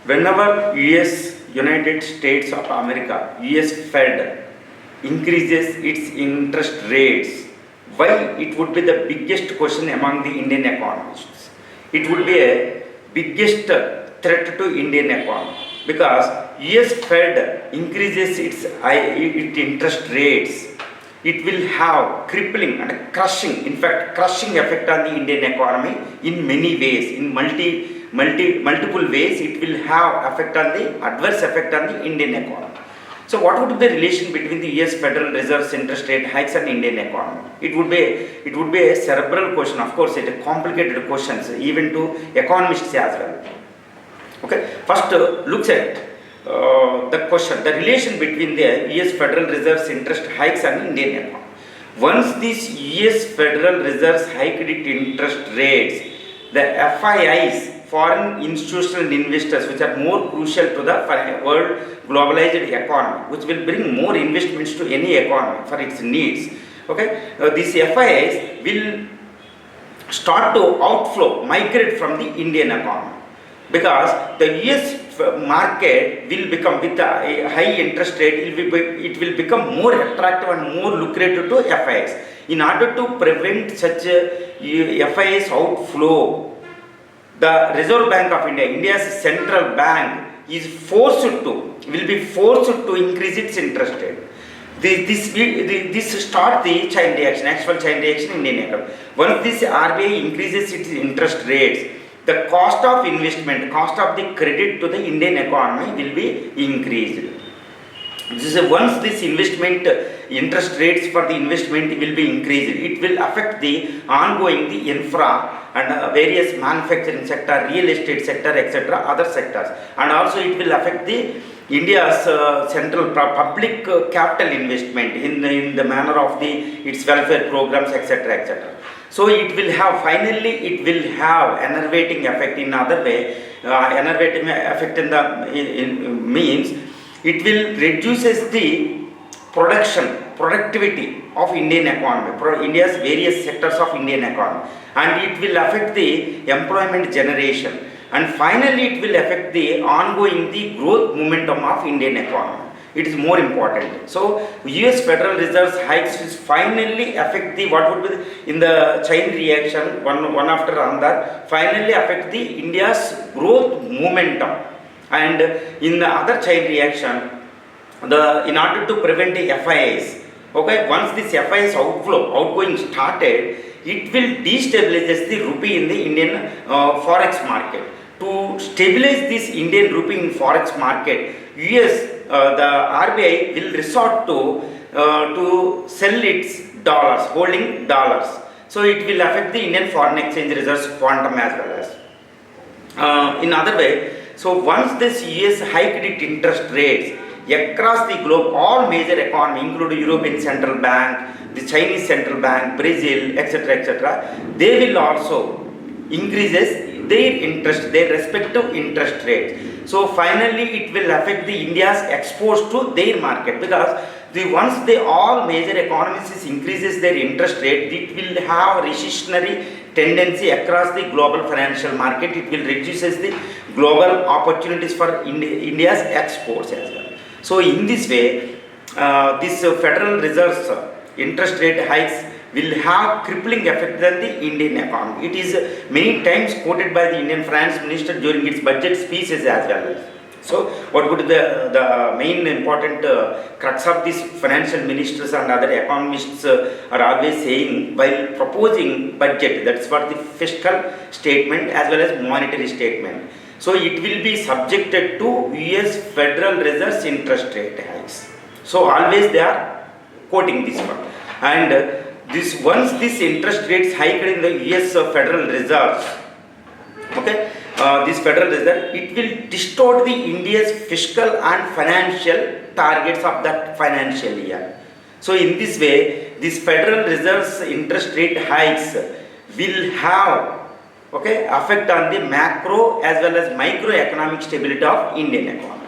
Whenever United States of America, US Fed increases its interest rates, why it would be the biggest question among the Indian economists? It would be a biggest threat to Indian economy because US Fed increases its interest rates. It will have crippling and crushing, in fact crushing effect on the Indian economy in many ways, in multiple ways. It will have effect on the adverse effect on the Indian economy. So what would be the relation between the US Federal Reserve's interest rate hikes and Indian economy? It would be a cerebral question. Of course, it is complicated questions even to economists as well. Okay, first looks at the question, the relation between the US Federal Reserve's interest hikes and Indian economy. Once this US Federal Reserve hiked its interest rates, the FIIs, foreign institutional investors, which are more crucial to the world globalized economy, which will bring more investments to any economy for its needs. Okay, these FIIs will start to outflow, migrate from the Indian economy, because the US market will become, with a high interest rate, it will become more attractive and more lucrative to FIIs. In order to prevent such FIIs outflow, the Reserve Bank of India, India's central bank, will be forced to increase its interest rate. This start the chain reaction, actual chain reaction in Indian economy. Once this RBI increases its interest rates, the cost of investment, cost of the credit to the Indian economy will be increased. Once this investment interest rates for the investment will be increased, it will affect the ongoing the infra and various manufacturing sector, real estate sector, etc., other sectors, and also it will affect the India's central public capital investment in the manner of its welfare programs, etc., etc. So it will have, finally it will have enervating effect. In other way, enervating effect means it will reduces the productivity of Indian economy, India's various sectors of Indian economy, and it will affect the employment generation, and finally it will affect the ongoing the growth momentum of Indian economy. It is more important. So US Federal Reserve's hikes will finally affect the, what would be in the chain reaction, one after another, finally affect the India's growth momentum. And in the other chain reaction, in order to prevent the FIIs, okay, once this FIIs outgoing started, it will destabilize the rupee in the Indian forex market. To stabilize this Indian rupee in forex market, the RBI will resort to sell its dollars, holding dollars. So it will affect the Indian foreign exchange reserves quantum as well as. In other way, so once this US hiked its interest rates across the globe, all major economies, including European Central Bank, the Chinese Central Bank, Brazil, etc., they will also increases their respective interest rates. So finally it will affect the India's exports to their market, because once all major economies increases their interest rate, it will have recessionary tendency across the global financial market. It will reduces the global opportunities for India's exports as well. So in this way, this Federal Reserve's interest rate hikes will have crippling effect on the Indian economy. It is many times quoted by the Indian Finance Minister during its budget speeches as well. So what would the main important crux of these financial ministers and other economists are always saying while proposing budget? That's what the fiscal statement as well as monetary statement. So it will be subjected to US Federal Reserve's interest rate hikes. So always they are quoting this one. And once this interest rates hiked in the US Federal Reserve, okay, this Federal Reserve, it will distort the India's fiscal and financial targets of that financial year. So in this way, this Federal Reserve's interest rate hikes will have, okay, effect on the macro as well as microeconomic stability of Indian economy.